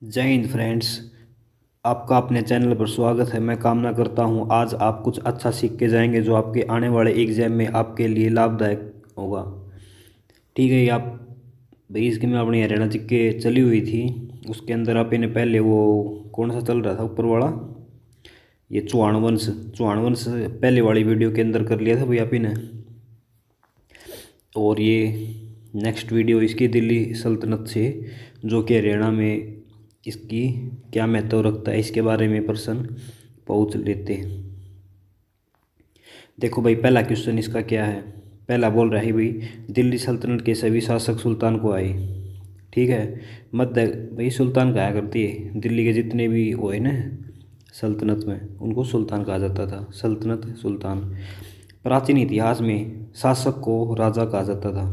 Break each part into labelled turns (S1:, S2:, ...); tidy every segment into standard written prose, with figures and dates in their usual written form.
S1: जय हिंद फ्रेंड्स। आपका अपने चैनल पर स्वागत है। मैं कामना करता हूं आज आप कुछ अच्छा सीख के जाएंगे जो आपके आने वाले एग्जाम में आपके लिए लाभदायक होगा। ठीक है, ये आप भाई इसके में अपनी हरियाणा जी के चली हुई थी। उसके अंदर आप इन्हें पहले वो कौन सा चल रहा था ऊपर वाला, ये चौहान वंश पहले वाली वीडियो के अंदर कर लिया था भाई आप इन्हें। और ये नेक्स्ट वीडियो इसकी दिल्ली सल्तनत से, जो कि हरियाणा में इसकी क्या महत्व रखता है इसके बारे में प्रश्न पूछ लेते हैं। देखो भाई, पहला क्वेश्चन इसका क्या है। पहला बोल रहा है भाई, दिल्ली सल्तनत के सभी शासक सुल्तान को आए। ठीक है, मध्य भाई सुल्तान कहा करती है, दिल्ली के जितने भी हुए ना सल्तनत में उनको सुल्तान कहा जाता था। सल्तनत सुल्तान। प्राचीन इतिहास में शासक को राजा कहा जाता था।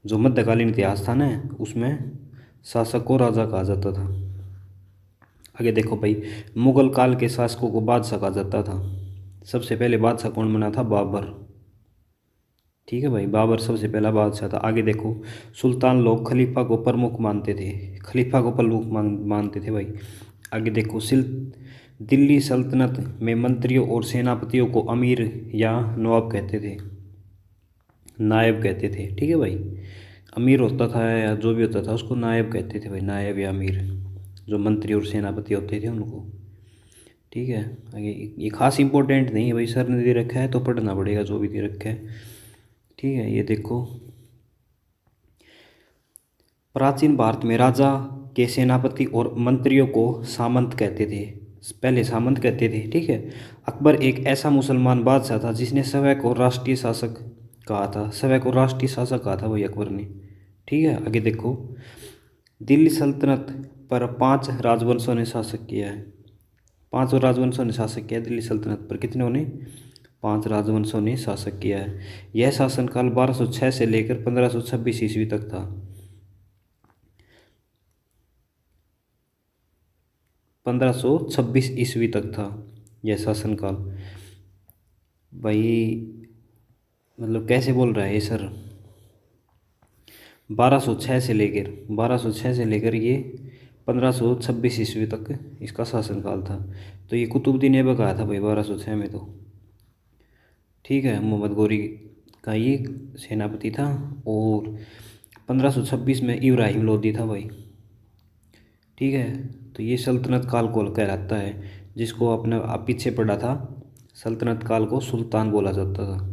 S1: जो मध्यकालीन इतिहास था ना उसमें शासक को राजा कहा जाता था। आगे देखो भाई, मुगल काल के शासकों को बादशाह कहा जाता था। सबसे पहले बादशाह कौन बना था? बाबर। ठीक है भाई, बाबर सबसे पहला बादशाह था। आगे देखो, सुल्तान लोग खलीफा को प्रमुख मानते थे। खलीफा को प्रमुख मानते थे भाई। आगे देखो, दिल्ली सल्तनत में मंत्रियों और सेनापतियों को अमीर या नवाब कहते थे, नायब कहते थे। ठीक है भाई, अमीर होता था या जो भी होता था उसको नायब कहते थे भाई, नायब या अमीर। जो मंत्री और सेनापति होते थे उनको। ठीक है, आगे ये खास इंपॉर्टेंट नहीं है भाई, सर ने दे रखा है तो पढ़ना पड़ेगा जो भी दे रखा है। ठीक है, ये देखो, प्राचीन भारत में राजा के सेनापति और मंत्रियों को सामंत कहते थे। पहले सामंत कहते थे। ठीक है, अकबर एक ऐसा मुसलमान बादशाह था जिसने स्वयं को राष्ट्रीय शासक कहा था। स्वयं को राष्ट्रीय शासक कहा था भाई अकबर ने। ठीक है, आगे देखो, दिल्ली सल्तनत पर 5 राजवंशों ने शासक किया है। 5 राजवंशों ने शासक किया है दिल्ली सल्तनत पर। कितनों ने? 5 राजवंशों ने शासक किया है। यह शासनकाल 1206 से लेकर 1526 ईस्वी तक था। 1526 ईस्वी तक था यह शासनकाल। भाई मतलब कैसे बोल रहा है ये सर? 1206 से लेकर ये 1526 ईस्वी तक इसका शासनकाल था। तो ये कुतुबुद्दीन ऐबक आया था भाई 1206 में तो। ठीक है, मोहम्मद गौरी का ये सेनापति था। और 1526 में इब्राहिम लोदी था भाई। ठीक है, तो ये सल्तनत काल को कहलाता है, जिसको अपने आप पीछे पड़ा था। सल्तनत काल को सुल्तान बोला जाता था।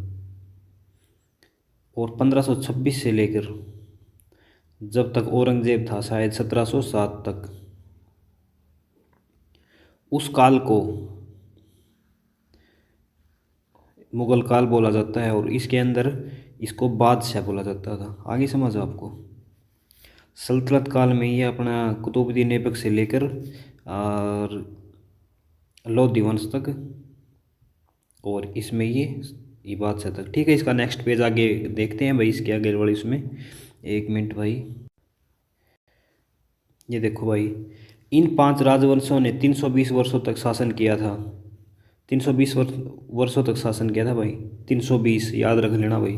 S1: और 1526 से लेकर जब तक औरंगजेब था, शायद 1707 तक, उस काल को मुगल काल बोला जाता है। और इसके अंदर इसको बादशाह बोला जाता था। आगे समझो आपको। सल्तनत काल में ये अपना कुतुबुद्दीन ऐबक से लेकर और लोधी वंश तक, और इसमें ये बादशाह तक। ठीक है, इसका नेक्स्ट पेज आगे देखते हैं भाई, इसके आगे वाले इसमें। एक मिनट भाई, ये देखो भाई, इन 5 राजवंशों ने 320 वर्षों तक शासन किया था। 320 वर्षों तक शासन किया था भाई। 320 याद रख लेना भाई।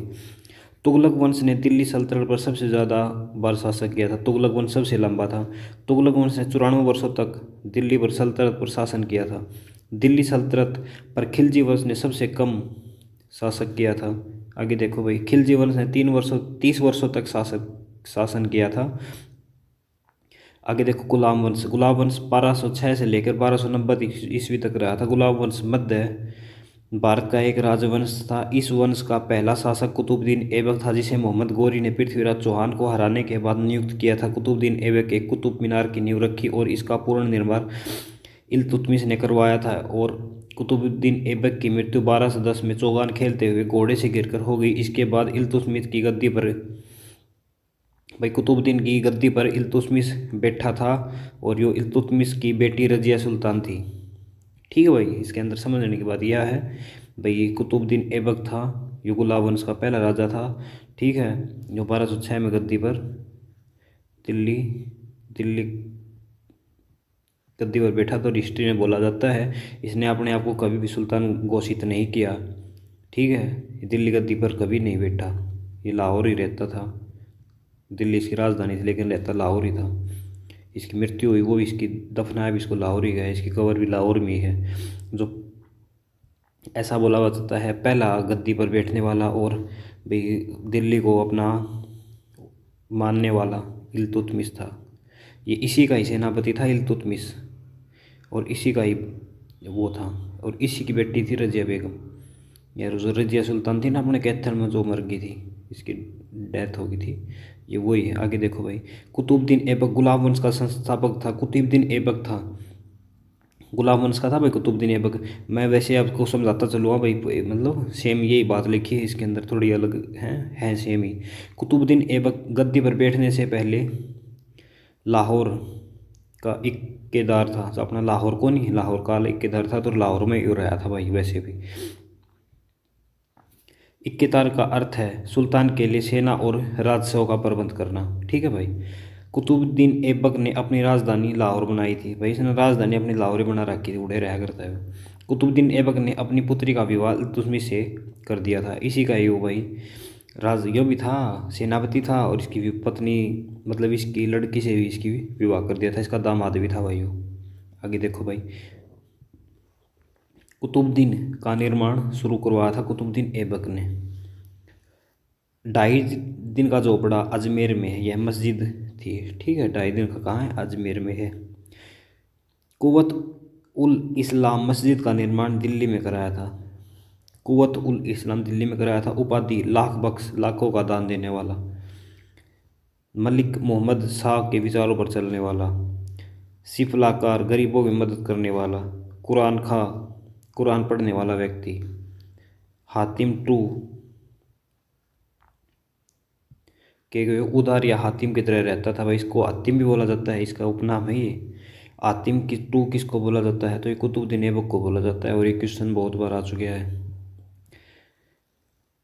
S1: तुगलक वंश ने दिल्ली सल्तनत पर सबसे ज़्यादा बार शासन किया था। तुगलक वंश सबसे लंबा था। तुगलक वंश ने 94 वर्षों तक दिल्ली पर सल्तनत पर शासन किया था। दिल्ली सल्तनत पर खिलजी वंश ने सबसे कम शासक किया था। आगे देखो भाई, खिलजी वंश ने 30 वर्षों तक शासन किया था। आगे देखो, गुलाब वंश 1206 से लेकर 1290 ईस्वी तक रहा था। गुलाब वंश मध्य भारत का एक राजवंश था। इस वंश का पहला शासक कुतुबुद्दीन ऐबक था, जिसे मोहम्मद गौरी ने पृथ्वीराज चौहान को हराने के बाद नियुक्त किया था। कुतुबुद्दीन ऐबक एक कुतुब मीनार की नींव रखी और इसका पूर्ण निर्माण इल्तुतमिश ने करवाया था। और कुतुबुद्दीन ऐबक की मृत्यु 1210 में चौगान खेलते हुए घोड़े से गिरकर हो गई। इसके बाद इल्तुतमिश की गद्दी पर भाई कुतुबुद्दीन की गद्दी पर इल्तुतमिश बैठा था। और यो इल्तुतमिश की बेटी रजिया सुल्तान थी। ठीक है भाई, इसके अंदर समझने की बात यह है भाई, ये कुतुबुद्दीन ऐबक था, यो गुलाब वंश का पहला राजा था। ठीक है, जो 1206 में गद्दी पर दिल्ली दिल्ली गद्दी पर बैठा। तो हिस्ट्री में बोला जाता है इसने अपने आप को कभी भी सुल्तान घोषित नहीं किया। ठीक है, ये दिल्ली गद्दी पर कभी नहीं बैठा, ये लाहौर ही रहता था। दिल्ली इसकी राजधानी थी लेकिन रहता लाहौर ही था। इसकी मृत्यु हुई वो भी, इसकी दफनाया भी इसको लाहौर ही गया, इसकी कब्र भी लाहौर में ही है। जो ऐसा बोला जाता है पहला गद्दी पर बैठने वाला और भी दिल्ली को अपना मानने वाला इल्तुतमिश था। ये इसी का ही सेनापति था इल्तुतमिश, और इसी का ही वो था, और इसी की बेटी थी रजिया बेगम। यार जो रजिया सुल्तान थी ना अपने कैथल में जो मर गई थी, इसकी डेथ हो गई थी, ये वही है। आगे देखो भाई, कुतुबुद्दीन ऐबक गुलाम वंश का संस्थापक था। कुतुबुद्दीन ऐबक था, गुलाम वंश का था भाई कुतुबुद्दीन ऐबक। मैं वैसे आपको समझाता चलूँगा भाई, मतलब सेम यही बात लिखी है इसके अंदर, थोड़ी अलग है सेम ही। कुतुबुद्दीन ऐबक गद्दी पर बैठने से पहले लाहौर का इक्केदार था। तो अपना लाहौर को नहीं, लाहौर का इक्केदार था, तो लाहौर में ही रहा था भाई वैसे भी। इक्केदार का अर्थ है सुल्तान के लिए सेना और राजस्व का प्रबंध करना। ठीक है भाई। कुतुबुद्दीन ऐबक ने अपनी राजधानी लाहौर बनाई थी भाई, इसने राजधानी अपनी लाहौर ही बना रखी थी, उड़े रहा करता है। कुतुबुद्दीन ऐबक ने अपनी पुत्री का विवाह इल्तुतमिश से कर दिया था, इसी का ही वो भाई राज यो भी था, सेनापति था, और इसकी भी पत्नी मतलब इसकी लड़की से भी इसकी भी विवाह कर दिया था, इसका दामाद भी था भाई वो। आगे देखो भाई, कुतुबुद्दीन का निर्माण शुरू करवाया था कुतुबुद्दीन ऐबक ने। 2.5 दिन का झोपड़ा अजमेर में है, यह मस्जिद थी। ठीक है, 2.5 दिन का कहाँ है, अजमेर में है। कुव्वत उल इस्लाम मस्जिद का निर्माण दिल्ली में कराया था। कुव्वत उल इस्लाम दिल्ली में कराया था। उपाधि लाख बख्श, लाखों का दान देने वाला। मलिक मोहम्मद शाह के विचारों पर चलने वाला। सिफलाकार, गरीबों की मदद करने वाला। कुरान खा, कुरान पढ़ने वाला व्यक्ति। हातिम टू के उधार या हातिम की तरह रहता था भाई, इसको हातिम भी बोला जाता है, इसका उपनाम है ये। हातिम की टू किसको बोला जाता है, तो ये कुतुबुद्दीन ऐबक को बोला जाता है, और ये क्वेश्चन बहुत बार आ चुका है।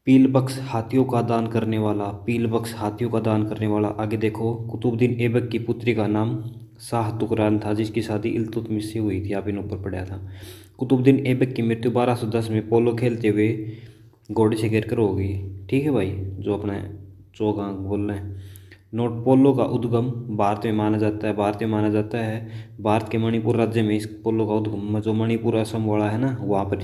S1: पील बख्श, हाथियों का दान करने वाला। पील बख्श, हाथियों का दान करने वाला। आगे देखो, कुतुबुद्दीन ऐबक की पुत्री का नाम शाह तुकरान था, जिसकी शादी इल्तुतमिश से हुई थी, आप इन ऊपर पढ़ा था। कुतुबुद्दीन ऐबक की मृत्यु 1210 में पोलो खेलते हुए घोड़े से गिर कर हो गई। ठीक है भाई, जो अपना चौक आंक बोल रहे हैं। नोट, पोलो का उद्गम भारत में माना जाता है, भारत में माना जाता है। भारत के मणिपुर राज्य में इस पोलो का उद्गम, जो मणिपुर असम वाला है ना, वहाँ पर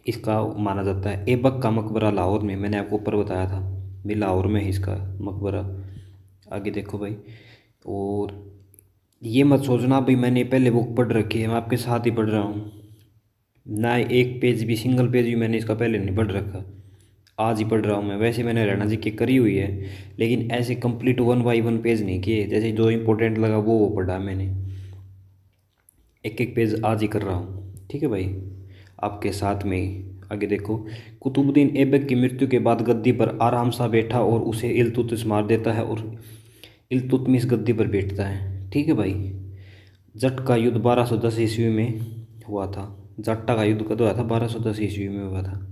S1: इसका माना जाता है। ऐबक का मकबरा लाहौर में, मैंने आपको ऊपर बताया था भी लाहौर में है इसका मकबरा। आगे देखो भाई, और ये मत सोचना भाई मैंने पहले बुक पढ़ रखी है, मैं आपके साथ ही पढ़ रहा हूँ ना, एक पेज भी, सिंगल पेज भी मैंने इसका पहले नहीं पढ़ रखा, आज ही पढ़ रहा हूँ मैं। वैसे मैंने रैना जी की करी हुई है, लेकिन ऐसे कंप्लीट 1 बाय 1 पेज नहीं किए, जैसे जो इम्पोर्टेंट लगा वो पढ़ा मैंने। एक एक पेज आज ही कर रहा हूँ, ठीक है भाई, आपके साथ में ही। आगे देखो, कुतुबुद्दीन ऐबक की मृत्यु के बाद गद्दी पर आराम सा बैठा और उसे इल्तुतमिश मार देता है, और इल्तुतमिश गद्दी पर बैठता है। ठीक है भाई। जट का युद्ध 1210 ईस्वी में हुआ था। जट्टा का युद्ध कब हुआ था, 1210 ईस्वी में हुआ था।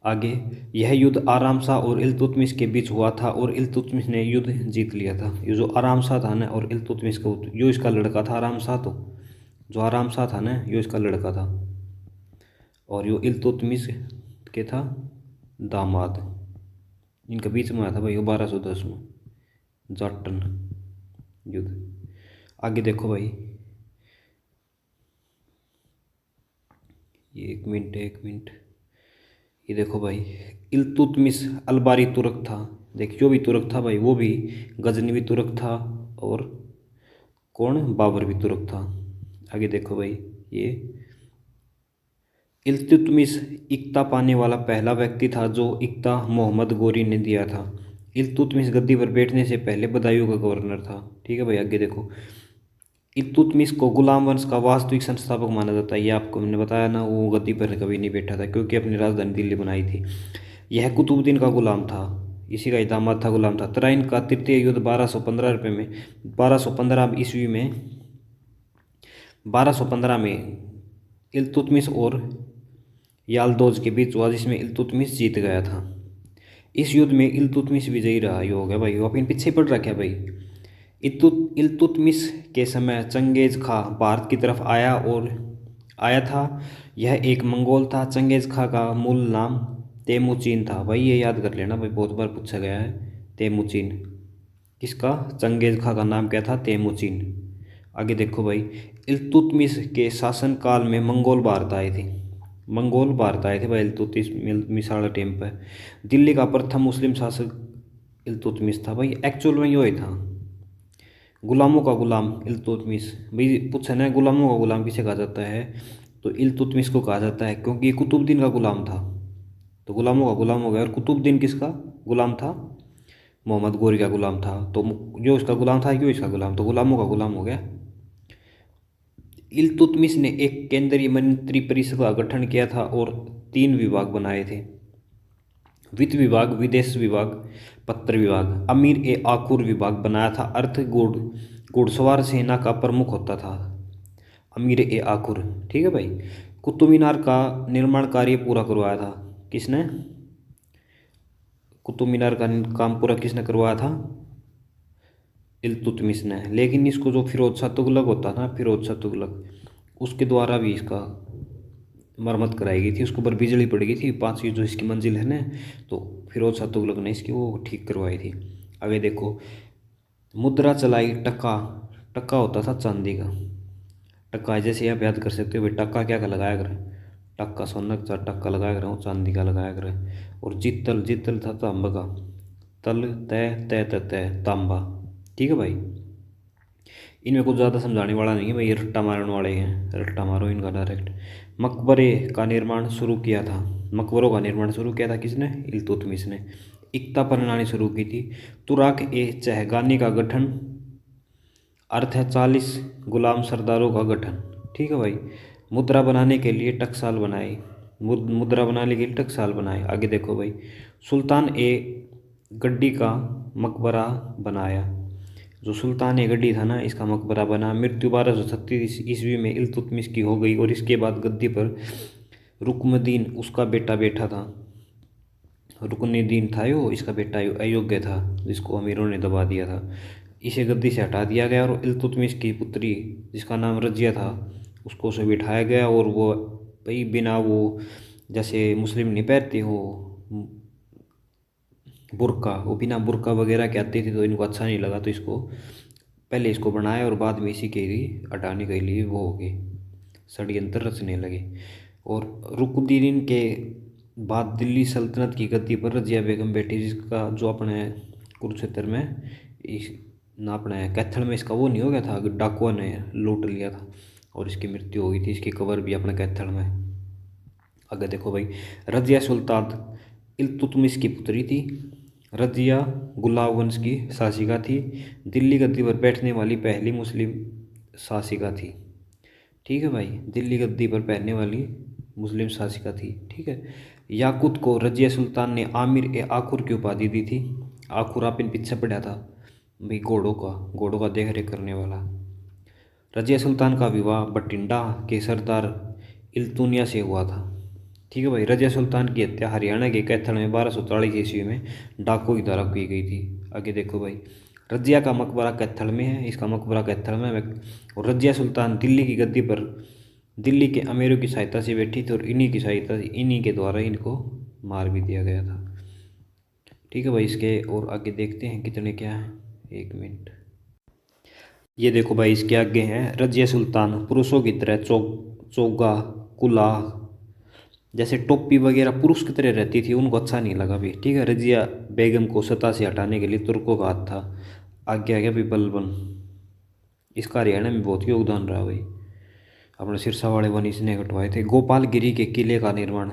S1: आगे, यह युद्ध आराम शाह और इल्तुतमिश के बीच हुआ था, और इल्तुतमिश ने युद्ध जीत लिया था। ये जो आराम शाह था ना, और इल्तुतमिश का, यो इसका लड़का था आराम शाह, तो जो आराम शाह था ना, यो इसका लड़का था, और यो इल्तुतमिश के था दामाद। इनके बीच में आया था भाई वो 1210 में जाटन युद्ध। आगे देखो भाई, ये एक मिनट, ये देखो भाई, इल्तुतमिश अलबारी तुर्क था। देखियो भी तुर्क था भाई, वो भी गजनवी तुर्क था, और कौन, बाबर भी तुर्क था। आगे देखो भाई, ये इल्तुतमिश इक्ता पाने वाला पहला व्यक्ति था, जो इक्ता मोहम्मद गोरी ने दिया था। इल्तुतमिश गद्दी पर बैठने से पहले बदायूं का गवर्नर था। ठीक है भाई। आगे देखो, इल्तुतमिश को गुलाम वंश का वास्तविक संस्थापक माना जाता है। ये आपको मैंने बताया ना, वो गद्दी पर कभी नहीं बैठा था, क्योंकि अपनी राजधानी दिल्ली बनाई थी। यह कुतुबुद्दीन का गुलाम था, इसी का ही दामाद था, गुलाम था। तराइन का तृतीय युद्ध 1215 ईस्वी में 1215 में इल्तुतमिश और यालदोज के बीच हुआ, जिसमें इल्तुतमिश जीत गया था। इस युद्ध में इल्तुतमिश विजयी रहा। ये हो गया भाई, वो अपन पीछे पड़ रखा है भाई। इल्तुतमिश के समय चंगेज खां भारत की तरफ आया था। यह एक मंगोल था। चंगेज खां का मूल नाम तेमुचीन था भाई, ये याद कर लेना भाई, बहुत बार पूछा गया है। तेमुचीन। किसका? चंगेज खां का नाम क्या था? तेमुचिन। आगे देखो भाई, इल्तुतमिश के शासनकाल में मंगोल भारत आए थे। मंगोल भारत आए थे भाई इल्तुतमिश वाला टाइम पर। दिल्ली का प्रथम मुस्लिम शासक इल्तुतमिश था भाई। एक्चुअल में यो ही था, गुलामों का गुलाम इल्तुतमिश। भाई पूछा ना, गुलामों का गुलाम किसे कहा जाता है? तो इल्तुतमिश को कहा जाता है, क्योंकि ये कुतुबुद्दीन का गुलाम था। तो गुलामों का गुलाम हो गया। और कुतुबुद्दीन किसका गुलाम था? मोहम्मद गोरी का गुलाम था। तो जो इसका गुलाम था, क्यों इसका गुलाम, तो गुलामों का गुलाम हो गया। इल्तुतमिश ने एक केंद्रीय मंत्री परिषद का गठन किया था और 3 विभाग बनाए थे: वित्त विभाग, विदेश विभाग, पत्र विभाग। अमीर ए आकुर विभाग बनाया था। अर्थ घुड़सवार सेना का प्रमुख होता था अमीर ए आकुर। ठीक है भाई। कुतुब मीनार का निर्माण कार्य पूरा करवाया था किसने? कुतुब मीनार का काम पूरा किसने करवाया था? इल्तुतमिश ने। लेकिन इसको जो फिरोज शाह तुगलक होता था, फिरोज शाह तुगलक, उसके द्वारा भी इसका मरम्मत कराई गई थी। उसके ऊपर बिजली पड़ गई थी, 5वीं जो इसकी मंजिल है ना, तो फिरोज शाह तुगलक ने इसकी वो ठीक करवाई थी। आगे देखो, मुद्रा चलाई टका। टका होता था चांदी का। टका जैसे आप याद कर सकते हो भाई, टक्का क्या का लगाया कर? टक्का सोना का टक्का लगाया कर, चांदी का लगाया कर। और जितल, जितल था तांबा का। तल तय तय तय तांबा। ठीक है भाई। इनमें कुछ ज़्यादा समझाने वाला नहीं है भाई, ये रट्टा मारने वाले हैं, रट्टा मारो इनका डायरेक्ट। मकबरे का निर्माण शुरू किया था। मकबरों का निर्माण शुरू किया था किसने? इल्तुतमिश ने। इक्ता प्रणाली शुरू की थी। तुराक ए चहगानी का गठन, अर्थ है 40 गुलाम सरदारों का गठन। ठीक है भाई। मुद्रा बनाने के लिए टकसाल बनाए। मुद्रा बनाने के लिए टकसाल बनाए। आगे देखो भाई, सुल्तान ए गड्डी का मकबरा बनाया। जो सुल्तान ए गड्डी था ना, इसका मकबरा बना। मृत्यु 1236 ईस्वी में इल्तुतमिश की हो गई और इसके बाद गद्दी पर रुकनुद्दीन उसका बेटा बैठा था। रुकनुद्दीन था यो, इसका बेटा अयोग्य था, जिसको अमीरों ने दबा दिया था। इसे गद्दी से हटा दिया गया और इल्तुतमिश की पुत्री, जिसका नाम रजिया था, उसको उसे बिठाया गया। और वो भाई बिना वो, जैसे मुस्लिम नहीं पहनते हो बुर्का, वो बिना बुर्का वगैरह के आते थे, तो इनको अच्छा नहीं लगा, तो इसको पहले इसको बनाया और बाद में इसी के लिए हटाने के लिए वो हो गए, षड्यंत्र रचने लगे। और रुकनुद्दीन के बाद दिल्ली सल्तनत की गद्दी पर रजिया बेगम बैठी, जिसका जो अपने कुरुक्षेत्र में इस ना अपने कैथल में इसका वो नहीं हो गया था, डाकुआ ने लूट लिया था और इसकी मृत्यु हो गई थी। इसकी कब्र भी अपने कैथल में। आगे देखो भाई, रजिया सुल्तान इल्तुतमिश की पुत्री थी। रजिया गुलाब वंश की शासिका थी। दिल्ली गद्दी पर बैठने वाली पहली मुस्लिम शासिका थी। ठीक है भाई, दिल्ली गद्दी पर बैठने वाली मुस्लिम शासिका थी। ठीक है। याकूत को रजिया सुल्तान ने आमिर ए आखुर की उपाधि दी थी। आखुर आप इन पीछे पड़ा था भाई, घोड़ों का देख रेख करने वाला। रजिया सुल्तान का विवाह बठिंडा के सरदार इल्तुनिया से हुआ था। ठीक है भाई। रजिया सुल्तान की हत्या हरियाणा के कैथल में 1240 ईस्वी में डाकू की द्वारा की गई थी। आगे देखो भाई, रजिया का मकबरा कैथल में है, इसका मकबरा कैथल में है। और रजिया सुल्तान दिल्ली की गद्दी पर दिल्ली के अमीरों की सहायता से बैठी थी और इन्हीं के द्वारा इनको मार भी दिया गया था। ठीक है भाई। इसके और आगे देखते हैं कितने क्या हैं, 1 मिनट। ये देखो भाई, इसके आगे हैं रजिया सुल्तान पुरुषों की तरह चोगा कुलाह, जैसे टोपी वगैरह पुरुष की तरह रहती थी, उनको अच्छा नहीं लगा भी। ठीक है। रजिया बेगम को सत्ता से हटाने के लिए तुर्कों का हाथ था। आगे आ गया भी बलबन, इसका हरियाणा में बहुत योगदान रहा भाई। अपने सिरसा वाले वन इसने कटवाए थे। गोपालगिरी के किले का निर्माण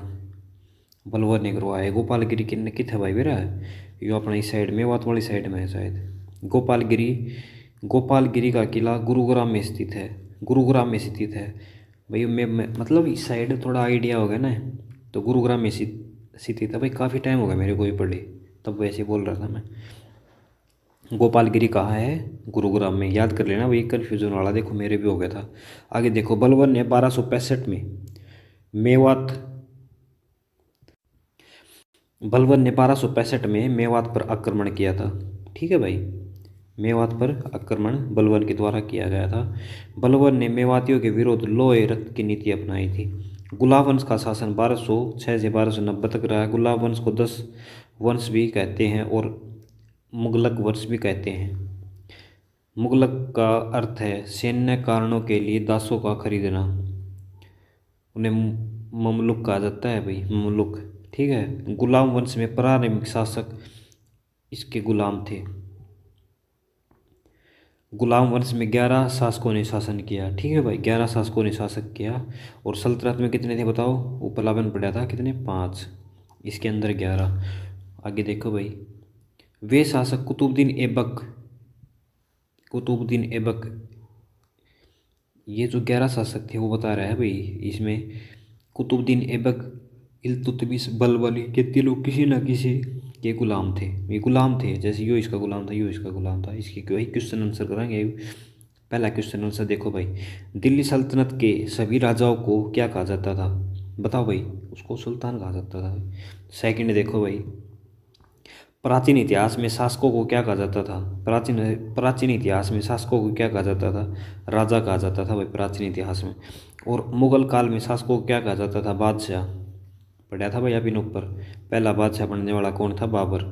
S1: बलवर ने करवाया। गोपालगिरी किन्ने किथे भाई मेरा है, यो अपना इस साइड मेवात वाली साइड में है शायद। गोपालगिरी का किला गुरुग्राम में स्थित है। गुरुग्राम में स्थित है भाई। मैं मतलब इस साइड थोड़ा आइडिया हो गया ना, तो गुरुग्राम में स्थित है भाई। काफ़ी टाइम हो गया मेरे को भी पढ़े, तब वैसे बोल रहा था मैं। गोपालगिरी कहाँ है? गुरुग्राम में। याद कर लेना भाई, कन्फ्यूजन वाला देखो मेरे भी हो गया था। आगे देखो, बलबन ने 1265 में मेवात बलबन ने 1265 में मेवात पर आक्रमण किया था। ठीक है भाई। मेवात पर आक्रमण बलबन के द्वारा किया गया था। बलबन ने मेवातियों के विरुद्ध लोहे रक्त की नीति अपनाई थी। गुलाब वंश का शासन 1206 से 1290 तक रहा। गुलाब वंश को 10 वंश भी कहते हैं और मुगलक वर्ष भी कहते हैं। मुगलक का अर्थ है सैन्य कारणों के लिए दासों का खरीदना। उन्हें ममलुक कहा जाता है भाई, ममलुक। ठीक है। गुलाम वंश में प्रारंभिक शासक इसके गुलाम थे। गुलाम वंश में 11 शासकों ने शासन किया। ठीक है भाई, 11 शासकों ने शासन किया। और सल्तनत में कितने थे बताओ, उपलावन पड़ा था कितने, 5, इसके अंदर 11। आगे देखो भाई, वे शासक कुतुबुद्दीन ऐबक, ये जो 11 शासक थे वो बता रहा है भाई इसमें। कुतुबुद्दीन ऐबक इल्तुतमिश बलबली के तीनों किसी न किसी के गुलाम थे। ये गुलाम थे, जैसे यो इसका गुलाम था, यो इसका गुलाम था। इसकी वही क्वेश्चन आंसर करेंगे। पहला क्वेश्चन आंसर देखो भाई, दिल्ली सल्तनत के सभी राजाओं को क्या कहा जाता था, बताओ भाई। उसको सुल्तान कहा जाता था। सेकंड देखो भाई, प्राचीन इतिहास में शासकों को क्या कहा जाता था। प्राचीन इतिहास में शासकों को क्या कहा जाता था, राजा कहा जाता था भाई प्राचीन इतिहास में। और मुगल काल में शासकों को क्या कहा जाता था, बादशाह। पढ़ा था भाई अभी ऊपर। पहला बादशाह बनने वाला कौन था, बाबर।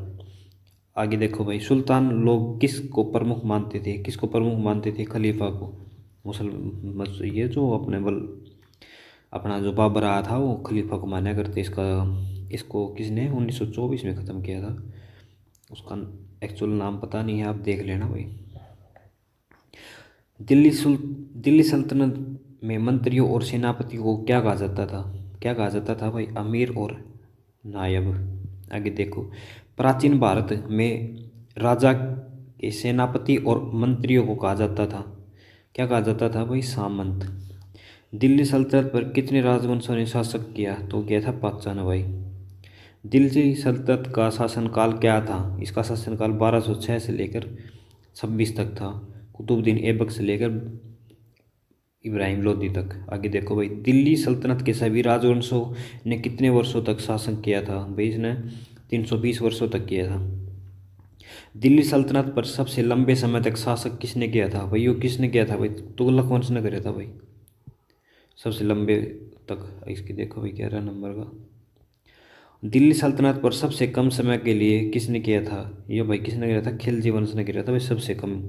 S1: आगे देखो भाई, सुल्तान लोग किसको प्रमुख मानते थे, किसको प्रमुख मानते थे, खलीफा को। ये जो अपना जो बाबर आया था वो खलीफा को माना करते। इसको किसने 1924 में ख़त्म किया था। उसका एक्चुअल नाम पता नहीं है, आप देख लेना भाई। दिल्ली सल्तनत में मंत्रियों और सेनापति को क्या कहा जाता था, क्या कहा जाता था भाई, अमीर और नायब। आगे देखो, प्राचीन भारत में राजा के सेनापति और मंत्रियों को कहा जाता था, क्या कहा जाता था भाई, सामंत। दिल्ली सल्तनत पर कितने राजवंशों ने शासन किया, तो क्या था, 5 ने भाई। दिल्ली सल्तनत का शासनकाल क्या था, इसका शासनकाल 1206 से लेकर 26 तक था। कुतुबुद्दीन ऐबक से लेकर इब्राहिम लोदी तक। आगे देखो भाई, दिल्ली सल्तनत के सभी राजवंशों ने कितने वर्षों तक शासन किया था भाई, इसने 320 वर्षों तक किया था। दिल्ली सल्तनत पर सबसे लंबे समय तक शासक किसने किया था भाई, वो किसने किया था भाई, तुगलक वंश ने किया था भाई सबसे लंबे तक। इसकी देखो भाई 11 नंबर का। दिल्ली सल्तनत पर सबसे कम समय के लिए किसने किया था, ये भाई किसने किया था, खिलजी वंश ने किया था भाई सबसे कम।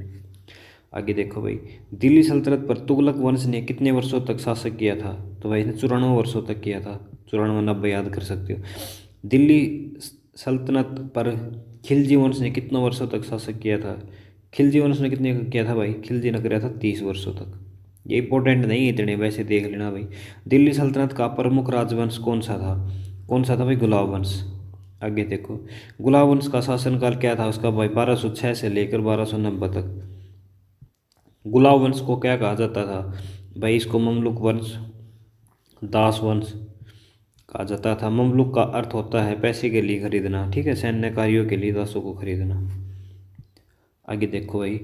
S1: आगे देखो भाई, दिल्ली सल्तनत पर तुगलक वंश ने कितने वर्षों तक शासन किया था, तो भाई इसने 94 वर्षों तक किया था। 94 90 याद कर सकते हो। दिल्ली सल्तनत पर खिलजी वंश ने कितने वर्षों तक शासन किया था, खिलजी वंश ने कितने किया था भाई, खिलजी ने किया था 30 वर्षों तक। ये इंपॉर्टेंट नहीं है इतने, वैसे देख लेना भाई। दिल्ली सल्तनत का प्रमुख राजवंश कौन सा था, कौन सा था भाई, गुलाब वंश। आगे देखो, गुलाब वंश का शासनकाल क्या था उसका भाई, 1206 से लेकर 1290 तक। गुलाब वंश को क्या कहा जाता था भाई, इसको ममलुक वंश, दास वंश कहा जाता था। ममलुक का अर्थ होता है पैसे के लिए खरीदना। ठीक है, सैन्य कार्यों के लिए दासों को खरीदना। आगे देखो भाई,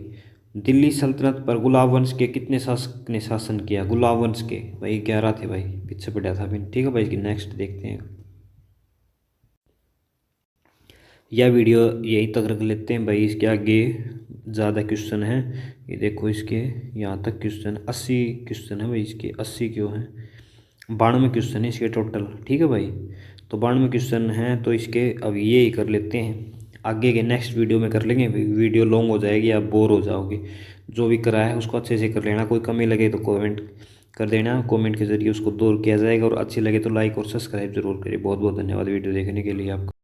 S1: दिल्ली सल्तनत पर गुलाब वंश के कितने शासक ने शासन किया, गुलाब वंश के भाई 11 थे भाई, पीछे पड़ा था अभी। ठीक है भाई, इसकी नेक्स्ट देखते हैं। यह वीडियो यहीं तक रख लेते हैं भाई, इसके आगे ज़्यादा क्वेश्चन है। ये देखो, इसके यहाँ तक क्वेश्चन 80 क्वेश्चन है भाई, इसके 80 क्यों हैं, 92 क्वेश्चन है इसके टोटल। ठीक है भाई, तो 92 क्वेश्चन हैं, तो इसके अब ये ही कर लेते हैं। आगे के नेक्स्ट वीडियो में कर लेंगे, वीडियो लॉन्ग हो जाएगी, आप बोर हो जाओगे। जो भी करा है उसको अच्छे से कर लेना, कोई कमी लगे तो कमेंट कर देना, कमेंट के जरिए उसको दूर किया जाएगा। और अच्छी लगे तो लाइक और सब्सक्राइब जरूर करिए। बहुत बहुत धन्यवाद वीडियो देखने के लिए आपका।